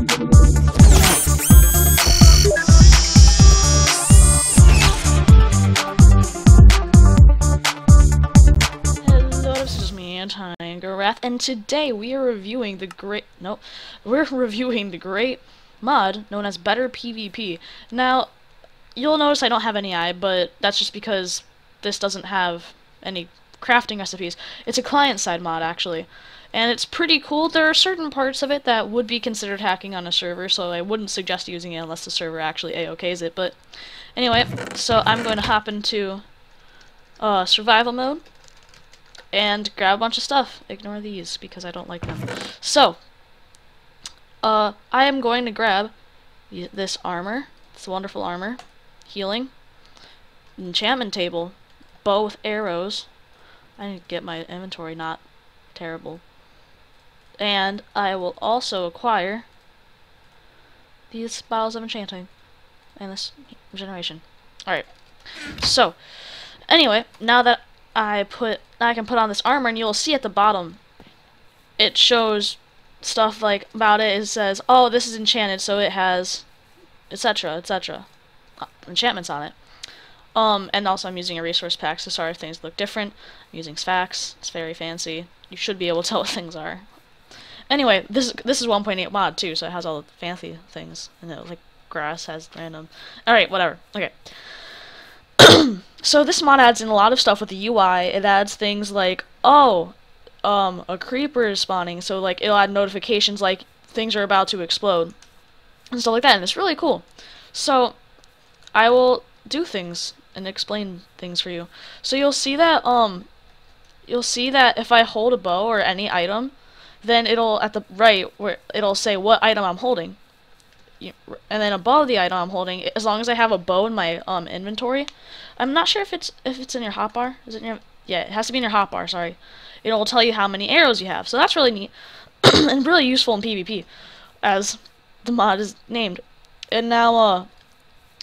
Hello, this is me, Wrath, and today we are reviewing the great mod known as Better PvP. Now, you'll notice I don't have any eye, but that's just because this doesn't have any crafting recipes. It's a client-side mod, actually, and it's pretty cool. There are certain parts of it that would be considered hacking on a server, so I wouldn't suggest using it unless the server actually A-OKs it. But anyway, so I'm going to hop into survival mode and grab a bunch of stuff. Ignore these because I don't like them. So, I am going to grab this armor, this wonderful armor, healing, enchantment table, bow with arrows. I need to get my inventory not terrible. And I will also acquire these bottles of enchanting and this regeneration. Alright, so, anyway, now that I can put on this armor, and you'll see at the bottom it shows stuff like about it. It says, oh, this is enchanted, so it has etc, etc, enchantments on it. And also I'm using a resource pack, so sorry if things look different. I'm using Sphax. It's very fancy. You should be able to tell what things are. Anyway, this is 1.8 mod too, so it has all the fancy things. And it, like, grass has random. Alright, whatever. Okay. So this mod adds in a lot of stuff with the UI. It adds things like, oh, a creeper is spawning, so like it'll add notifications like things are about to explode and stuff like that, and it's really cool. So I will do things and explain things for you. So you'll see that if I hold a bow or any item, then it'll at the right where it'll say what item I'm holding. And then above the item I'm holding, as long as I have a bow in my inventory, I'm not sure if it's in your hotbar. Is it in your? Yeah, it has to be in your hotbar. Sorry, it'll tell you how many arrows you have. So that's really neat and really useful in PvP, as the mod is named. And now,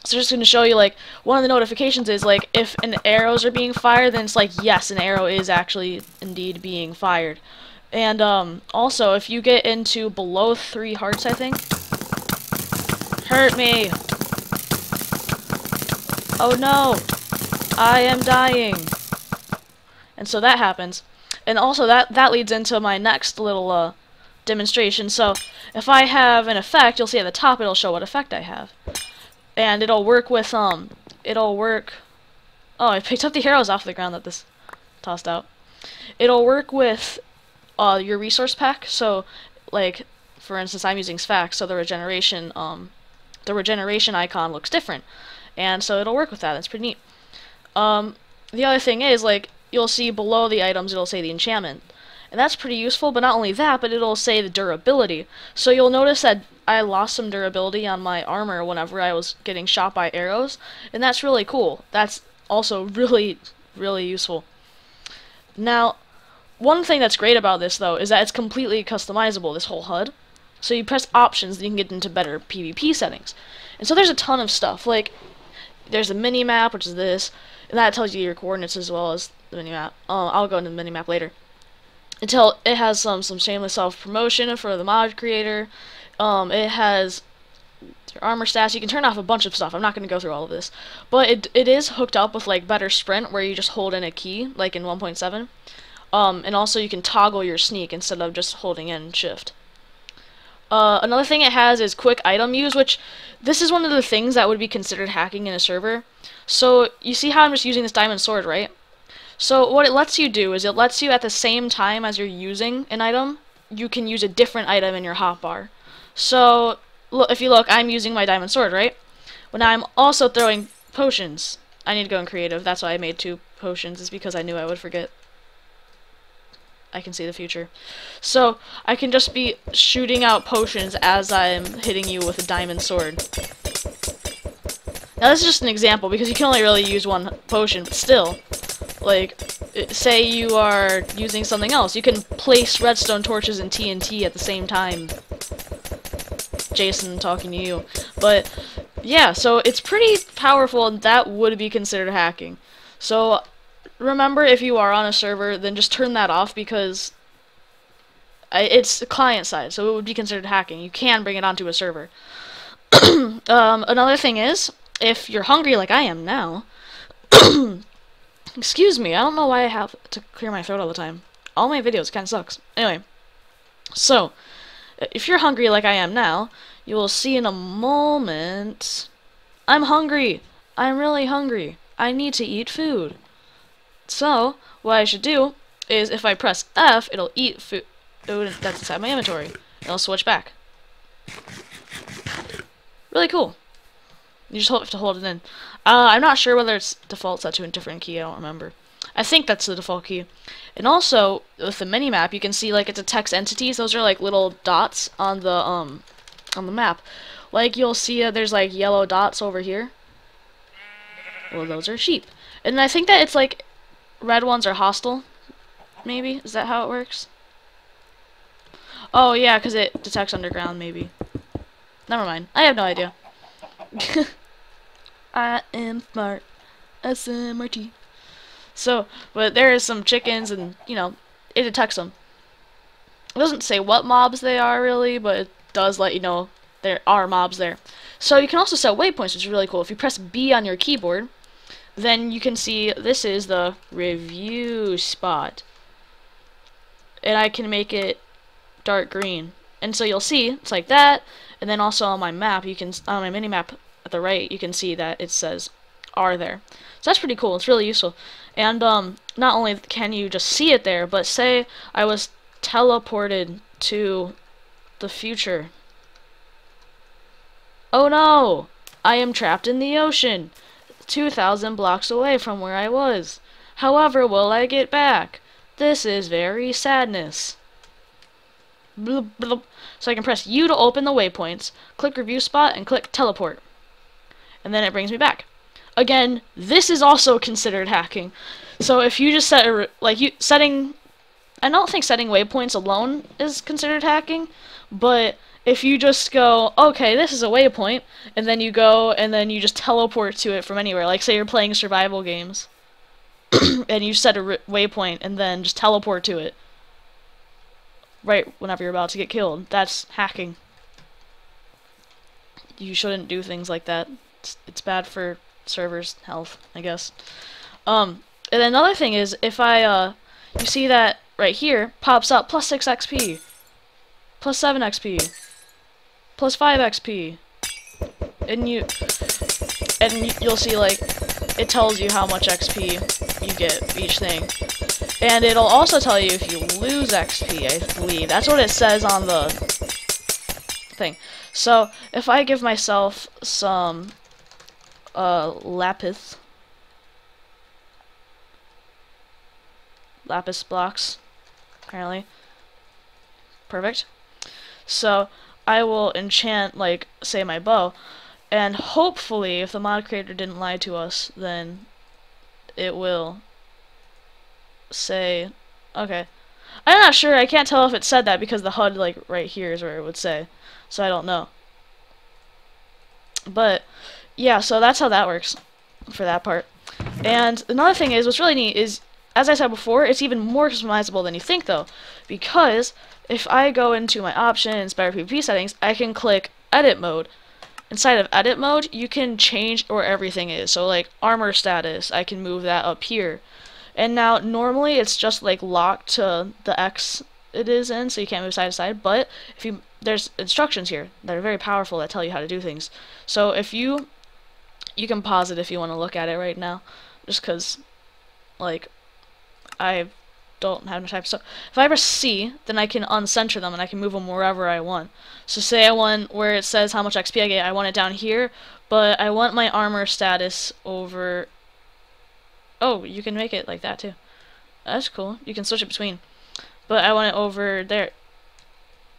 so just going to show you, like, one of the notifications is like if an arrows are being fired, then it's like yes, an arrow is actually indeed being fired. And also if you get into below 3 hearts, I think. Hurt me! Oh no! I am dying! And so that happens. And also that leads into my next little demonstration. So if I have an effect, you'll see at the top it'll show what effect I have. And it'll work with Oh, I picked up the arrows off the ground that this tossed out. It'll work with your resource pack. So, like, for instance, I'm using Sphax, so the regeneration icon looks different, and so it'll work with that. That's pretty neat. The other thing is, like, you'll see below the items it'll say the enchantment, and that's pretty useful. But not only that, but it'll say the durability. So you'll notice that I lost some durability on my armor whenever I was getting shot by arrows, and that's really cool. That's also really, really useful. Now, one thing that's great about this, though, is that it's completely customizable, this whole HUD. So you press options, and you can get into better PvP settings. And so there's a ton of stuff. Like, there's a mini-map, which is this, and that tells you your coordinates as well as the mini-map. I'll go into the mini-map later. It has some shameless self-promotion for the mod creator. It has your armor stats. You can turn off a bunch of stuff. I'm not going to go through all of this. But it is hooked up with, like, better sprint, where you just hold in a key, like in 1.7. And also you can toggle your sneak instead of just holding in shift. Another thing it has is quick item use, which this is one of the things that would be considered hacking in a server. So you see how I'm just using this diamond sword, right? So what it lets you do is it lets you, at the same time as you're using an item, you can use a different item in your hotbar. So look, if you look, I'm using my diamond sword, right? But now I'm also throwing potions. I need to go in creative. That's why I made 2 potions, is because I knew I would forget. I can see the future. So I can just be shooting out potions as I'm hitting you with a diamond sword. Now this is just an example because you can only really use 1 potion, but still, like, say you are using something else, you can place redstone torches and TNT at the same time. Jason talking to you. But yeah, so it's pretty powerful, and that would be considered hacking. So remember, if you are on a server, then just turn that off, because It's client side, so it would be considered hacking. You can bring it onto a server. Another thing is, if you're hungry like I am now, excuse me, I don't know why I have to clear my throat all the time. All my videos kind of sucks. Anyway, so if you're hungry like I am now, you will see in a moment. I'm hungry. I'm really hungry. I need to eat food. So what I should do is, if I press F, it'll eat food that's inside my inventory. It'll switch back. Really cool. You just have to hold it in. I'm not sure whether it's default set to a different key. I don't remember. I think that's the default key. And also, with the mini-map, you can see, like, it's a text entities. Those are, like, little dots on the map. Like, you'll see there's, like, yellow dots over here. Well, those are sheep. And I think that it's, like, red ones are hostile. Maybe? Is that how it works? Oh, yeah, because it detects underground, maybe. Never mind. I have no idea. I am smart. SMRT. So, but there is some chickens, and, you know, it detects them. It doesn't say what mobs they are, really, but it does let you know there are mobs there. So you can also set waypoints, which is really cool. If you press B on your keyboard, then you can see this is the review spot. And I can make it dark green. And so you'll see, it's like that, and then also on my map, you can, on my mini-map at the right, you can see that it says R there. So that's pretty cool, it's really useful. And not only can you just see it there, but say I was teleported to the future. Oh no! I am trapped in the ocean, 2,000 blocks away from where I was. However, will I get back? This is very sadness. Bloop, bloop. So I can press U to open the waypoints, click review spot, and click teleport. And then it brings me back. Again, this is also considered hacking. So if you just set a, I don't think setting waypoints alone is considered hacking, but if you just go, okay, this is a waypoint, and then you go and then you just teleport to it from anywhere, like say you're playing survival games, and you set a waypoint and then just teleport to it right whenever you're about to get killed, that's hacking. You shouldn't do things like that. It's bad for servers' health, I guess. And another thing is, if I, you see that right here, pops up plus 6 XP, plus 7 XP, plus 5 XP, and you'll see, like, it tells you how much XP you get each thing. And it'll also tell you if you lose XP, I believe. That's what it says on the thing. So, if I give myself some lapis blocks, apparently. Perfect. So, I will enchant, like, say my bow, and hopefully, if the mod creator didn't lie to us, then it will say, okay. I'm not sure, I can't tell if it said that because the HUD, like, right here is where it would say. So I don't know. But, yeah, so that's how that works for that part. And another thing is, what's really neat is, as I said before, it's even more customizable than you think, though. Because if I go into my options, better PvP settings, I can click edit mode. Inside of edit mode, you can change where everything is. So, like, armor status, I can move that up here. And now, normally, it's just, like, locked to the X it is in, so you can't move side to side. But if there's instructions here that are very powerful that tell you how to do things. So if you can pause it if you want to look at it right now, just because, like, I don't have enough time. So if I press C, then I can uncenter them and I can move them wherever I want. So say I want where it says how much XP I get, I want it down here, but I want my armor status over. Oh, you can make it like that too. That's cool. You can switch it between. But I want it over there.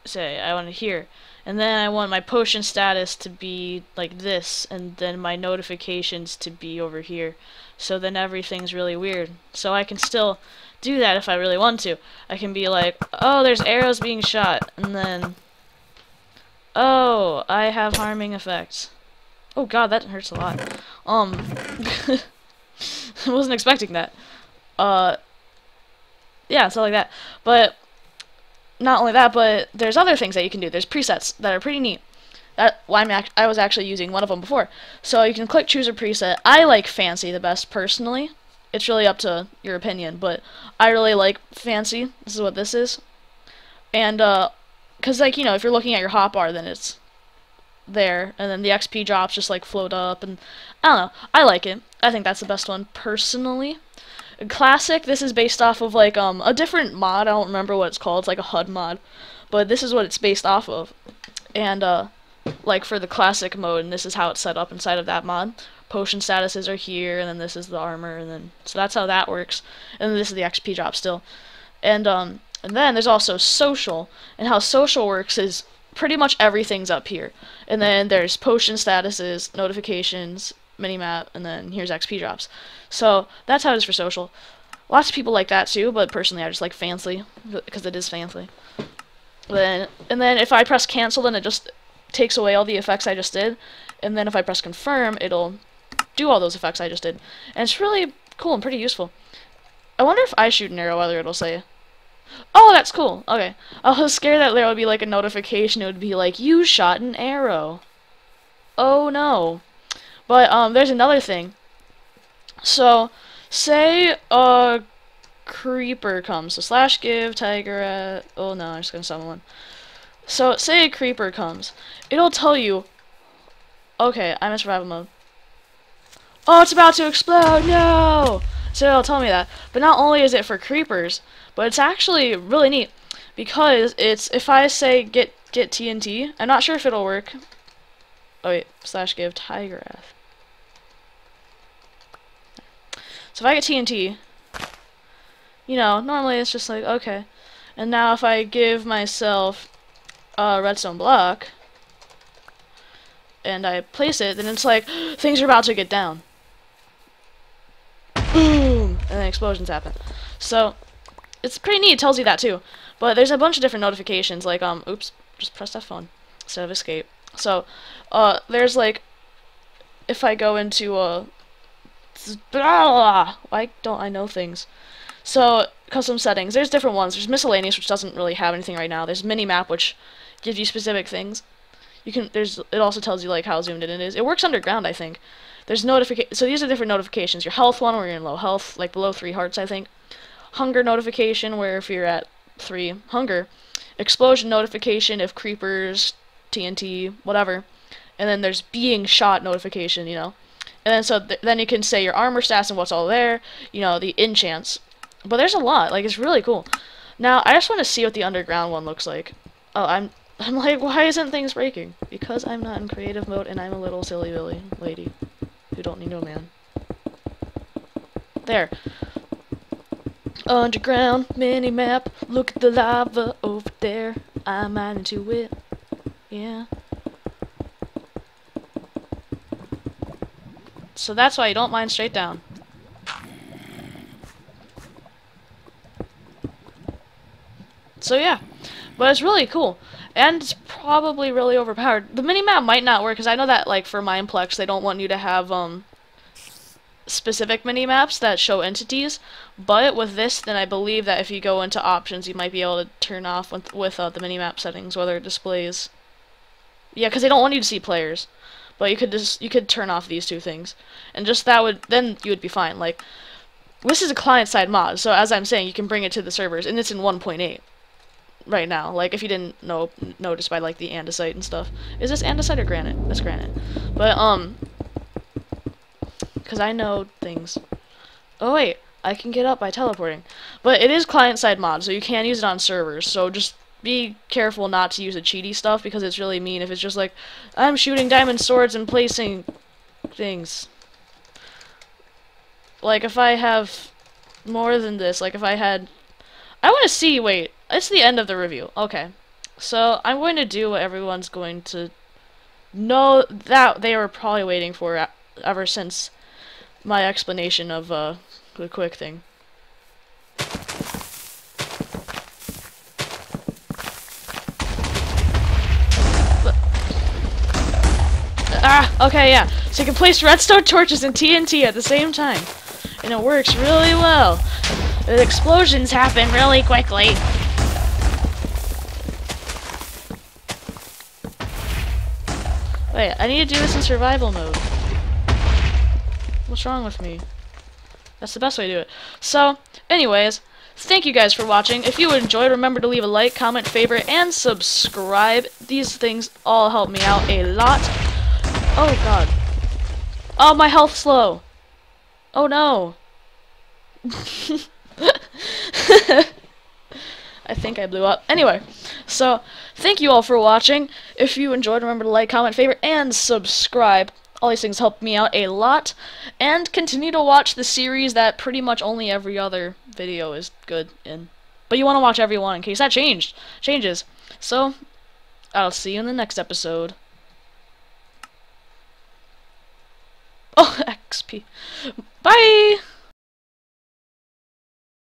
Say I want it here. And then I want my potion status to be like this, and then my notifications to be over here. So then everything's really weird. So I can still do that if I really want to. I can be like, oh, there's arrows being shot, and then, oh, I have harming effects. Oh god, that hurts a lot. I wasn't expecting that. Yeah, stuff like that. But not only that, but there's other things that you can do. There's presets that are pretty neat. I was actually using one of them before. So you can click choose a preset. I like fancy the best personally. It's really up to your opinion, but I really like fancy. This is what this is. And cuz like, you know, if you're looking at your hotbar, then it's there, and then the XP drops just like float up, and I don't know. I like it. I think that's the best one personally. Classic, this is based off of like a different mod. I don't remember what it's called. It's like a HUD mod, but this is what it's based off of. And like for the classic mode, and this is how it's set up inside of that mod. Potion statuses are here, and then this is the armor, and then so that's how that works. And then this is the XP drop still. And then there's also social, and how social works is pretty much everything's up here. And then there's potion statuses, notifications, minimap, and then here's XP drops. So that's how it is for social. Lots of people like that too, but personally I just like fancy because it is fancy. And then if I press cancel, then it just takes away all the effects I just did. And then if I press confirm, it'll do all those effects I just did. And it's really cool and pretty useful. I wonder if I shoot an arrow whether it'll say, oh, that's cool. Okay. I was scared that there would be like a notification. It would be like, you shot an arrow. Oh no. But there's another thing. So say a creeper comes. So slash give tiger at, oh no, I'm just gonna summon one. So say a creeper comes. It'll tell you, okay, I'm in survival mode. Oh, it's about to explode, no! So it'll tell me that. But not only is it for creepers, but it's actually really neat because it's, if I say get TNT, I'm not sure if it'll work. Oh wait, slash give tiger at. So if I get TNT, you know, normally it's just like, okay. And now if I give myself a redstone block, and I place it, then it's like, things are about to get down. Boom! And then explosions happen. So, it's pretty neat, it tells you that too. But there's a bunch of different notifications, like, oops, just press F1 instead of escape. So, there's like, if I go into, why don't I know things? So, custom settings, there's different ones. There's miscellaneous, which doesn't really have anything right now. There's minimap, which gives you specific things. You can, it also tells you like how zoomed in it is. It works underground, I think. There's so these are different notifications. Your health one, where you're in low health, like below 3 hearts, I think. Hunger notification, where if you're at 3 hunger. Explosion notification, if creepers, TNT, whatever. And then there's being shot notification, you know. And then so then you can say your armor stats and what's all there, you know, the enchants. But there's a lot, like it's really cool. Now I just want to see what the underground one looks like. Oh, I'm like, why isn't things breaking? Because I'm not in creative mode and I'm a little silly Billy lady who don't need no man. There. Underground mini-map. Look at the lava over there. I'm right into it. Yeah. So that's why you don't mine straight down. So yeah. But it's really cool. And it's probably really overpowered. The minimap might not work, because I know that, like, for Mineplex, they don't want you to have, specific minimaps that show entities. But with this, then I believe that if you go into options, you might be able to turn off with the minimap settings, whether it displays. Yeah, because they don't want you to see players. But you could turn off these two things. And just that would, then you would be fine. Like, this is a client-side mod, so as I'm saying, you can bring it to the servers, and it's in 1.8. Right now, like if you didn't notice by like the andesite and stuff. Is this andesite or granite? That's granite. But because I know things. Oh wait, I can get up by teleporting. But it is client-side mod, so you can use it on servers. So just be careful not to use the cheaty stuff, because it's really mean if it's just like, I'm shooting diamond swords and placing things. Like if I have more than this, like if I had, I want to see, wait, it's the end of the review. Okay. So, I'm going to do what everyone's going to know that they were probably waiting for ever since my explanation of the quick thing. Okay, yeah. So you can place redstone torches and TNT at the same time. And it works really well. The explosions happen really quickly. Wait, I need to do this in survival mode. What's wrong with me? That's the best way to do it. So, anyways, thank you guys for watching. If you enjoyed, remember to leave a like, comment, favorite, and subscribe. These things all help me out a lot. Oh, God. Oh, my health's low. Oh, no. I think I blew up. Anyway, so thank you all for watching. If you enjoyed, remember to like, comment, favorite, and subscribe. All these things help me out a lot. And continue to watch the series that pretty much only every other video is good in. But you want to watch every one in case that changes. So, I'll see you in the next episode. Oh, XP. Bye!